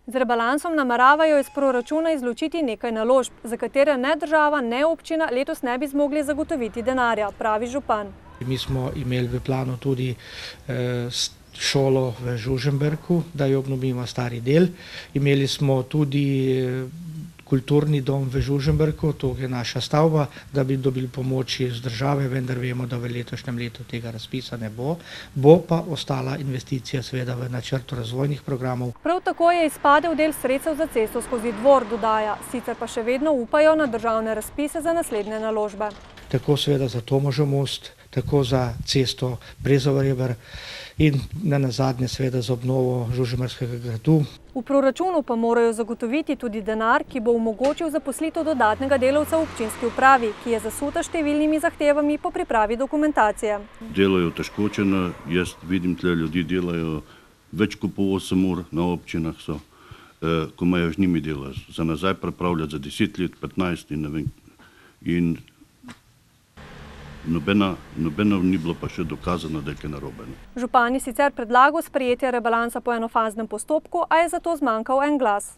Z rebalansom nameravajo iz proračuna izločiti nekaj naložb, za katere ne država, ne občina letos ne bi zmogli zagotoviti denarja, pravi župan. Mi smo imeli v planu tudi šolo v Žužemberku, da jo obnovimo stari del. Imeli smo tudi kulturni dom v Žužemberku, to je naša stavba, da bi dobili pomoč iz države, vendar vemo, da v letošnjem letu tega razpisa ne bo. Bo pa ostala investicija seveda v načrtu razvojnih programov. Prav tako je izpadel del sredstev za cesto skozi Dvor, dodaja, sicer pa še vedno upajo na državne razpise za naslednje naložbe. Tako seveda za Tomažev most, tako za cesto Brezovo-Reber in nazadnje seveda za obnovo Žužemberskega gradu. V proračunu pa morajo zagotoviti tudi denar, ki bo omogočil zaposlitev dodatnega delavca v občinski upravi, ki je zasuta številnimi zahtevami po pripravi dokumentacije. Delajo težkočeno, jaz vidim, tle ljudi delajo več kot po 8 ur na občinah so, ko imajo z njimi dela. Za nazaj pripravljati za 10 let, 15 in ne vem. In nobena ni bilo pa še dokazano, da je kaj narobe. Župan je sicer predlagal sprejetje rebalansa po enofaznem postopku, a je zato zmanjkal en glas.